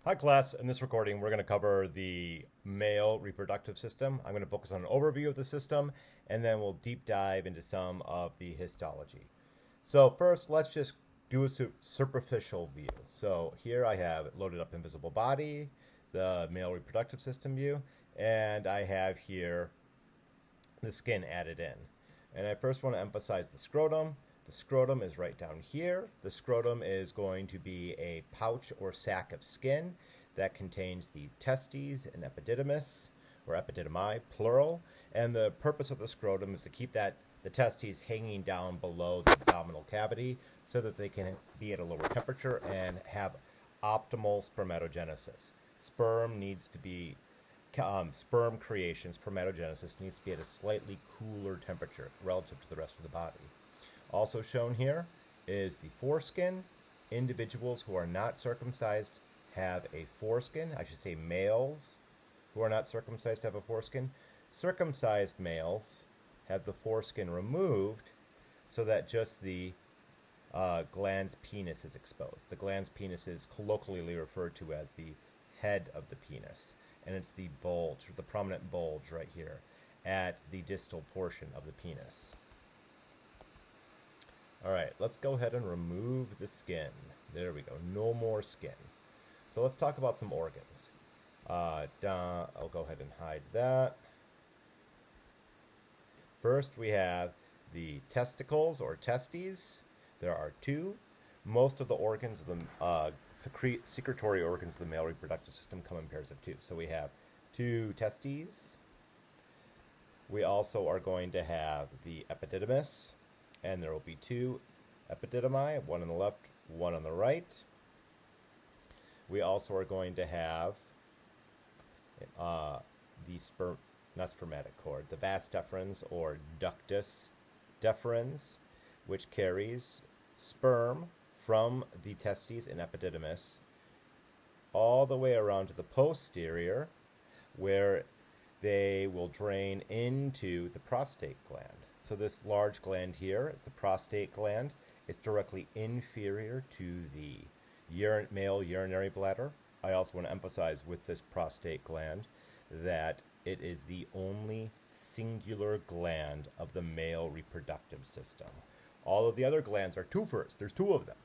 Hi class, in this recording we're going to cover the male reproductive system. I'm going to focus on an overview of the system and then we'll deep dive into some of the histology. So first let's just do a superficial view. So here I have loaded up invisible body, the male reproductive system view, and I have here the skin added in. And I first want to emphasize the scrotum. The scrotum is right down here. The scrotum is going to be a pouch or sac of skin that contains the testes and epididymis, or epididymi, plural. And the purpose of the scrotum is to keep the testes hanging down below the abdominal cavity so that they can be at a lower temperature and have optimal spermatogenesis. Sperm creation, spermatogenesis, needs to be at a slightly cooler temperature relative to the rest of the body. Also shown here is the foreskin. Individuals who are not circumcised have a foreskin. I should say males who are not circumcised have a foreskin. Circumcised males have the foreskin removed so that just the glans penis is exposed. The glans penis is colloquially referred to as the head of the penis, and it's the bulge, or the prominent bulge right here at the distal portion of the penis. All right, let's go ahead and remove the skin. There we go, no more skin. So let's talk about some organs. I'll go ahead and hide that. First, we have the testicles or testes. There are two. Most of the organs, the secretory organs of the male reproductive system come in pairs of two. So we have two testes. We also are going to have the epididymis, and there will be two epididymi, one on the left, one on the right. We also are going to have not spermatic cord, the vas deferens or ductus deferens, which carries sperm from the testes and epididymis all the way around to the posterior, where they will drain into the prostate gland. So this large gland here, the prostate gland, is directly inferior to the male urinary bladder. I also want to emphasize with this prostate gland that it is the only singular gland of the male reproductive system. All of the other glands are twofers. There's two of them.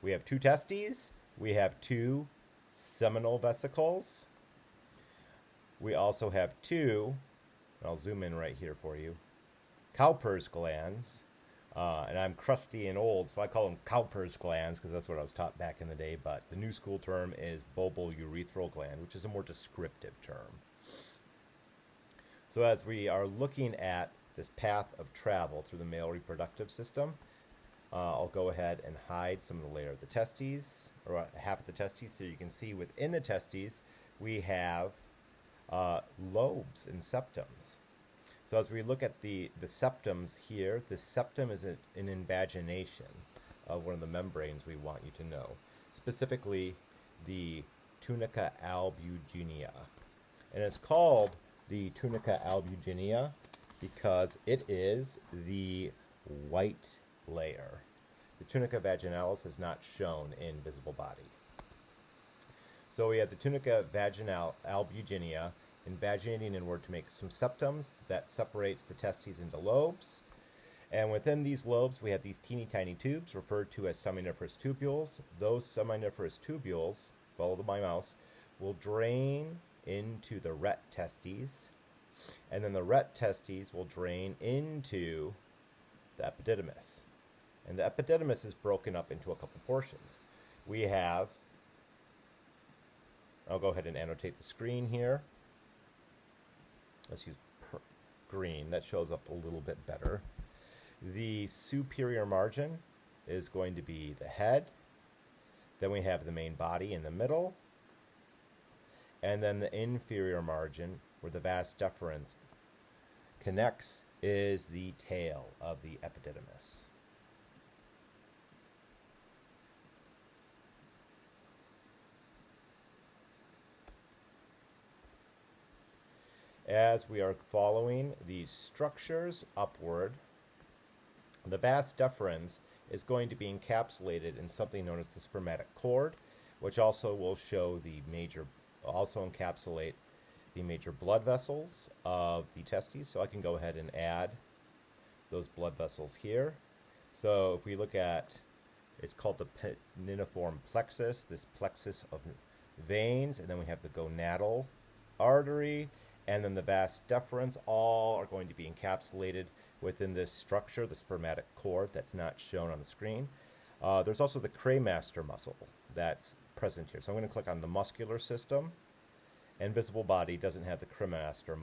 We have two testes. We have two seminal vesicles. We also have two, and I'll zoom in right here for you, Cowper's glands. And I'm crusty and old, so I call them Cowper's glands because that's what I was taught back in the day. But the new school term is bulbourethral gland, which is a more descriptive term. So as we are looking at this path of travel through the male reproductive system, I'll go ahead and hide some of the layer of the testes, or half of the testes, so you can see within the testes we have lobes and septums. So as we look at the septums here, the septum is an invagination of one of the membranes we want you to know, specifically the tunica albuginea. And it's called the tunica albuginea because it is the white layer. The tunica vaginalis is not shown in visible body. So we have the tunica albuginea, invaginating inward to make some septums that separates the testes into lobes. And within these lobes, we have these teeny tiny tubes referred to as seminiferous tubules. Those seminiferous tubules, follow my mouse, will drain into the ret testes, and then the ret testes will drain into the epididymis. And the epididymis is broken up into a couple portions. We have, I'll go ahead and annotate the screen here. Let's use green. That shows up a little bit better. The superior margin is going to be the head. Then we have the main body in the middle. And then the inferior margin, where the vas deferens connects, is the tail of the epididymis. As we are following these structures upward, the vas deferens is going to be encapsulated in something known as the spermatic cord, which also will show the major, also encapsulate the major blood vessels of the testes. So I can go ahead and add those blood vessels here. So if we look at, it's called the peniniform plexus, this plexus of veins, and then we have the gonadal artery, and then the vas deferens, all are going to be encapsulated within this structure, the spermatic cord, that's not shown on the screen. There's also the cremaster muscle that's present here. So I'm going to click on the muscular system, and visible body doesn't have the cremaster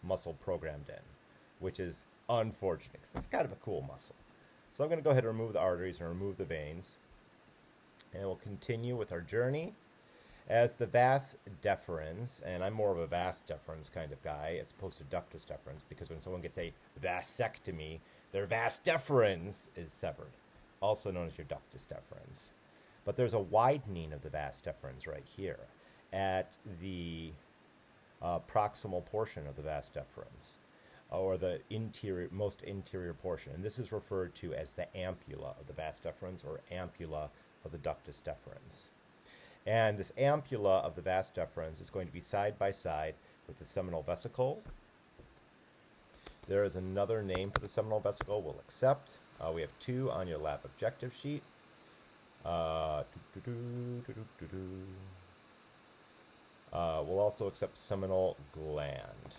muscle programmed in, which is unfortunate because it's kind of a cool muscle. So I'm going to go ahead and remove the arteries and remove the veins, and we'll continue with our journey. As the vas deferens, and I'm more of a vas deferens kind of guy as opposed to ductus deferens, because when someone gets a vasectomy, their vas deferens is severed, also known as your ductus deferens. But there's a widening of the vas deferens right here at the proximal portion of the vas deferens, or the most interior portion. And this is referred to as the ampulla of the vas deferens, or ampulla of the ductus deferens. And this ampulla of the vas deferens is going to be side by side with the seminal vesicle. There is another name for the seminal vesicle we'll accept. We have two on your lab objective sheet. We'll also accept seminal gland.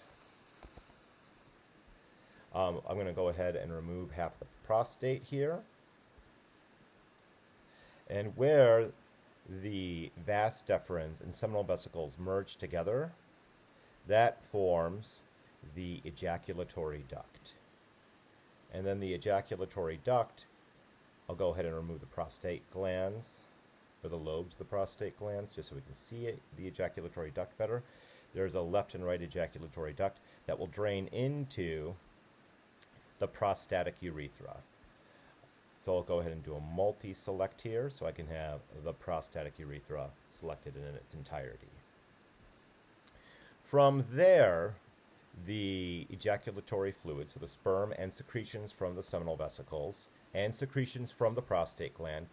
I'm going to go ahead and remove half the prostate here. And where the vas deferens and seminal vesicles merge together, that forms the ejaculatory duct. And then the ejaculatory duct, I'll go ahead and remove the prostate glands, or the lobes of the prostate glands, just so we can see the ejaculatory duct better. There's a left and right ejaculatory duct that will drain into the prostatic urethra. So I'll go ahead and do a multi-select here so I can have the prostatic urethra selected in its entirety. From there, the ejaculatory fluid, so the sperm and secretions from the seminal vesicles and secretions from the prostate gland,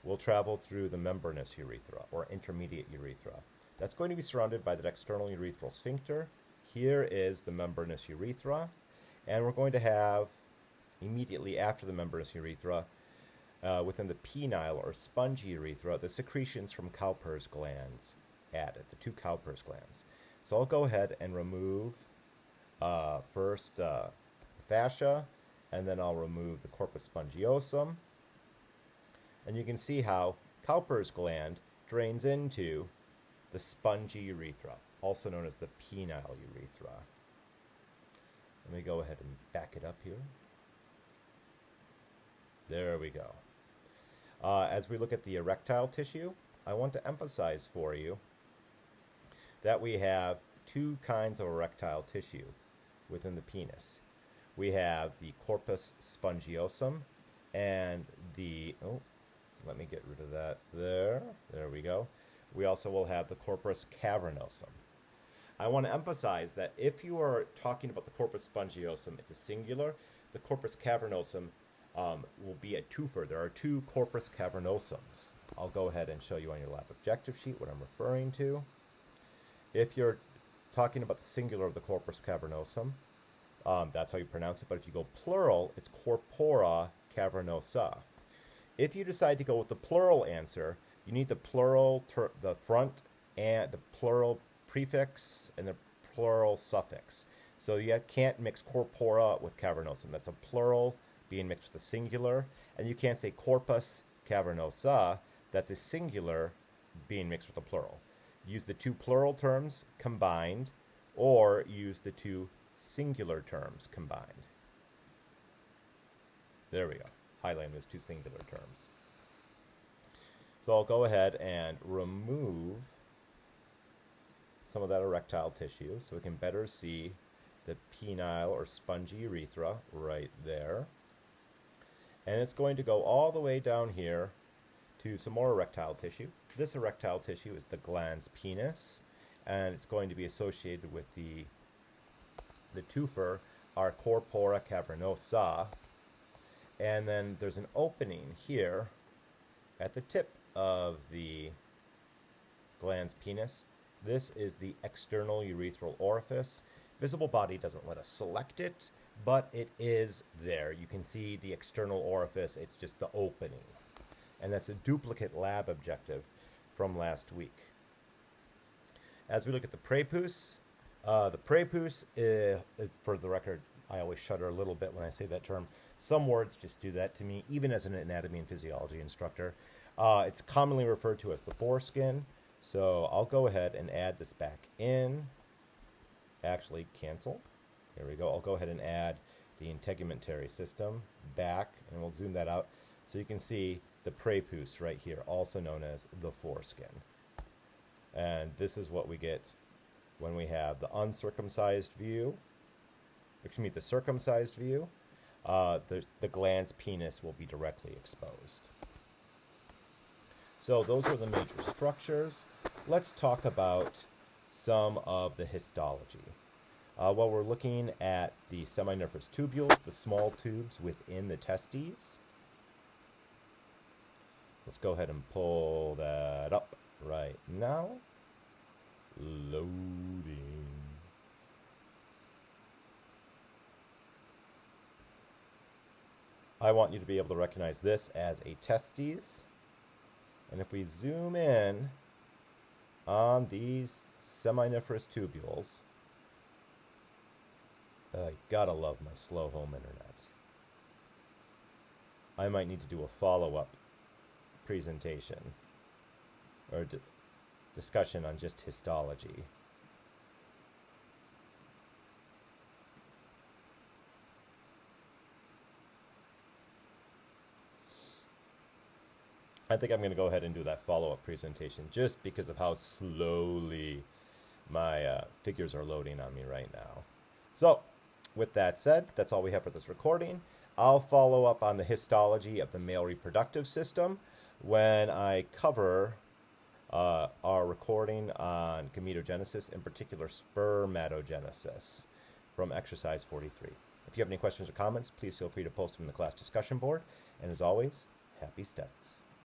will travel through the membranous urethra, or intermediate urethra. That's going to be surrounded by the external urethral sphincter. Here is the membranous urethra, and we're going to have immediately after the membranous urethra, within the penile or spongy urethra, the secretions from Cowper's glands added, the two Cowper's glands. So I'll go ahead and remove first fascia, and then I'll remove the corpus spongiosum. And you can see how Cowper's gland drains into the spongy urethra, also known as the penile urethra. Let me go ahead and back it up here. There we go. As we look at the erectile tissue, I want to emphasize for you that we have two kinds of erectile tissue within the penis. We have the corpus spongiosum and the, let me get rid of that there we go. We also will have the corpus cavernosum. I want to emphasize that if you are talking about the corpus spongiosum, it's a singular. The corpus cavernosum will be a twofer. There are two corpus cavernosums. I'll go ahead and show you on your lab objective sheet what I'm referring to. If you're talking about the singular of the corpus cavernosum, that's how you pronounce it, but if you go plural, it's corpora cavernosa. If you decide to go with the plural answer, you need the plural, the front, and the plural prefix and the plural suffix. So you can't mix corpora with cavernosum. That's a plural being mixed with a singular. And you can't say corpus cavernosa. That's a singular being mixed with a plural. Use the two plural terms combined, or use the two singular terms combined. There we go. Highlighting those two singular terms. So I'll go ahead and remove some of that erectile tissue so we can better see the penile or spongy urethra right there. And it's going to go all the way down here to some more erectile tissue. This erectile tissue is the glans penis, and it's going to be associated with the twofer, our corpora cavernosa. And then there's an opening here at the tip of the glans penis. This is the external urethral orifice. Visible body doesn't let us select it, but it is there. You can see the external orifice. It's just the opening. And that's a duplicate lab objective from last week. As we look at the prepuce, for the record, I always shudder a little bit when I say that term. Some words just do that to me, even as an anatomy and physiology instructor. It's commonly referred to as the foreskin. So I'll go ahead and add this back in. Actually, cancel. Here we go. I'll go ahead and add the integumentary system back, and we'll zoom that out so you can see the prepuce right here, also known as the foreskin. And this is what we get when we have the uncircumcised view. Excuse me, the circumcised view. The glans penis will be directly exposed. So those are the major structures. Let's talk about some of the histology. While we're looking at the seminiferous tubules, the small tubes within the testes, let's go ahead and pull that up right now. Loading. I want you to be able to recognize this as a testes. And if we zoom in on these seminiferous tubules, I gotta love my slow home internet. I might need to do a follow-up presentation or discussion on just histology. I think I'm going to go ahead and do that follow-up presentation just because of how slowly my figures are loading on me right now. So, with that said, that's all we have for this recording. I'll follow up on the histology of the male reproductive system when I cover our recording on gametogenesis, in particular spermatogenesis, from exercise 43. If you have any questions or comments, please feel free to post them in the class discussion board. And as always, happy studies.